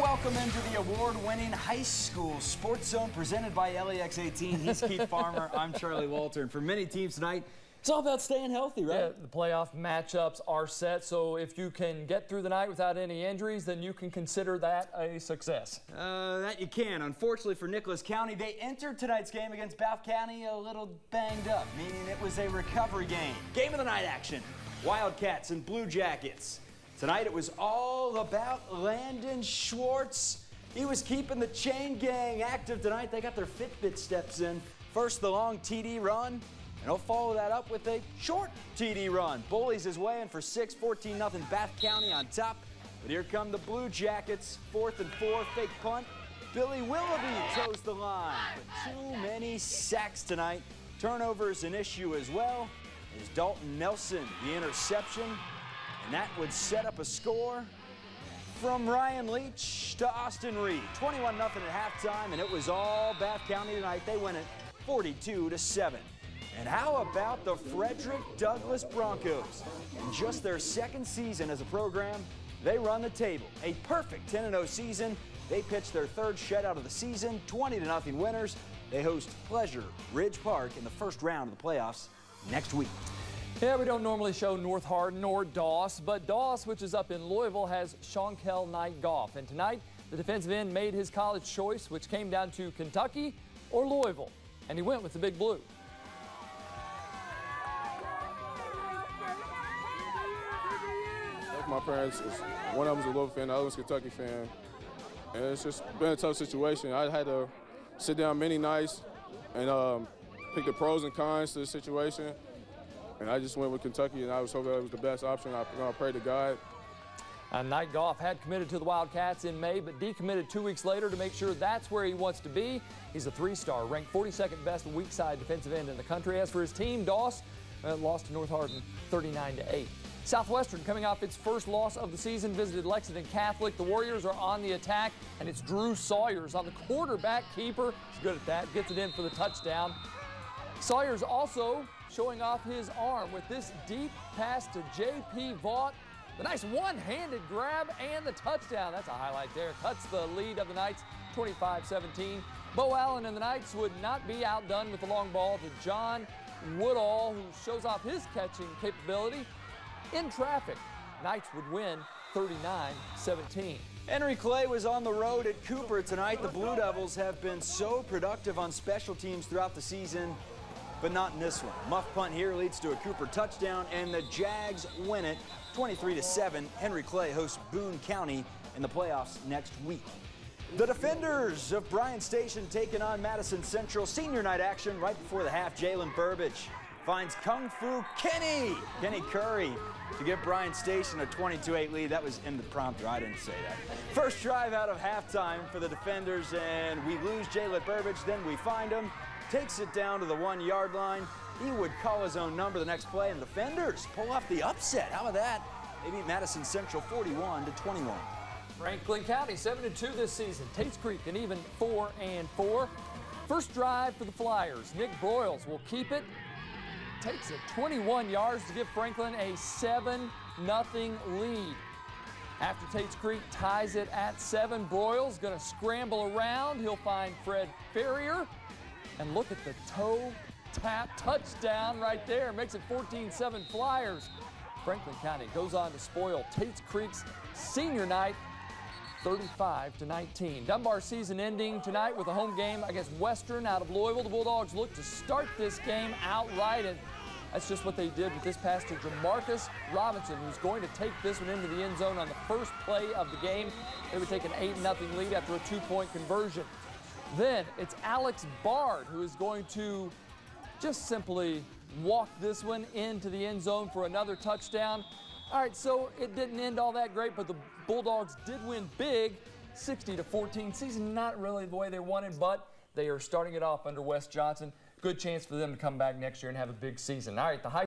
Welcome into the award-winning High School Sports Zone presented by LEX18. He's Keith Farmer. I'm Charlie Walter. And for many teams tonight, it's all about staying healthy, right? Yeah, the playoff matchups are set, so if you can get through the night without any injuries, then you can consider that a success. That you can. Unfortunately for Nicholas County, they entered tonight's game against Bath County a little banged up, meaning it was a recovery game. Game of the night action, Wildcats and Blue Jackets. Tonight it was all about Landon Schwartz. He was keeping the chain gang active tonight. They got their Fitbit steps in. First the long TD run, and he'll follow that up with a short TD run. Bullies his way in for 6, 14-0 Bath County on top. But here come the Blue Jackets, 4th and 4, fake punt. Billy Willoughby toes the line, but too many sacks tonight. Turnovers an issue as well. Is Dalton Nelson the interception? And that would set up a score from Ryan Leach to Austin Reed. 21-0 at halftime, and it was all Bath County tonight. They win it 42-7. And how about the Frederick Douglass Broncos? In just their second season as a program, they run the table. A perfect 10-0 season. They pitch their third shutout of the season, 20-0 winners. They host Pleasure Ridge Park in the first round of the playoffs next week. Yeah, we don't normally show North Hardin or Doss, but Doss, which is up in Louisville, has Shawnkel Night Golf. And tonight, the defensive end made his college choice, which came down to Kentucky or Louisville. And he went with the Big Blue. Both my parents, one of them is a Louisville fan, the other one's a Kentucky fan. And it's just been a tough situation. I had to sit down many nights and pick the pros and cons to the situation. And I just went with Kentucky, and I was hoping that was the best option. I prayed to God. Night Golf had committed to the Wildcats in May, but decommitted 2 weeks later to make sure that's where he wants to be. He's a 3-star, ranked 42nd best weak side defensive end in the country. As for his team, Doss lost to North Hardin 39-8. Southwestern, coming off its first loss of the season, visited Lexington Catholic. The Warriors are on the attack, and it's Drew Sawyers on the quarterback keeper. He's good at that, gets it in for the touchdown. Sawyers also showing off his arm with this deep pass to J.P. Vaught. The nice one-handed grab and the touchdown. That's a highlight there. Cuts the lead of the Knights 25-17. Bo Allen and the Knights would not be outdone with the long ball to John Woodall, who shows off his catching capability in traffic. Knights would win 39-17. Henry Clay was on the road at Cooper tonight. The Blue Devils have been so productive on special teams throughout the season, but not in this one. Muff punt here leads to a Cooper touchdown, and the Jags win it 23-7. Henry Clay hosts Boone County in the playoffs next week. The defenders of Bryan Station taking on Madison Central. Senior night action right before the half. Jalen Burbage finds Kung Fu Kenny Curry to give Bryan Station a 22-8 lead. That was in the prompter. I didn't say that. First drive out of halftime for the defenders, and we lose Jalen Burbage. Then we find him. Takes it down to the 1-yard line. He would call his own number the next play, and the defenders pull off the upset. How about that? They beat Madison Central 41-21. Franklin County 7-2 this season. Tates Creek an even 4-4. First drive for the Flyers. Nick Broyles will keep it. Takes it 21 yards to give Franklin a 7-0 lead. After Tates Creek ties it at 7, Broyles going to scramble around. He'll find Fred Ferrier. And look at the toe tap touchdown right there. Makes it 14-7 Flyers. Franklin County goes on to spoil Tates Creek's senior night 35-19. Dunbar season ending tonight with a home game against Western out of Louisville. The Bulldogs look to start this game outright, and that's just what they did with this pass to Jamarcus Robinson, who's going to take this one into the end zone on the first play of the game. They would take an 8-0 lead after a 2-point conversion. Then it's Alex Bard who is going to just simply walk this one into the end zone for another touchdown. All right, so it didn't end all that great, but the Bulldogs did win big, 60-14. Season not really the way they wanted, but they are starting it off under Wes Johnson. Good chance for them to come back next year and have a big season. All right, the high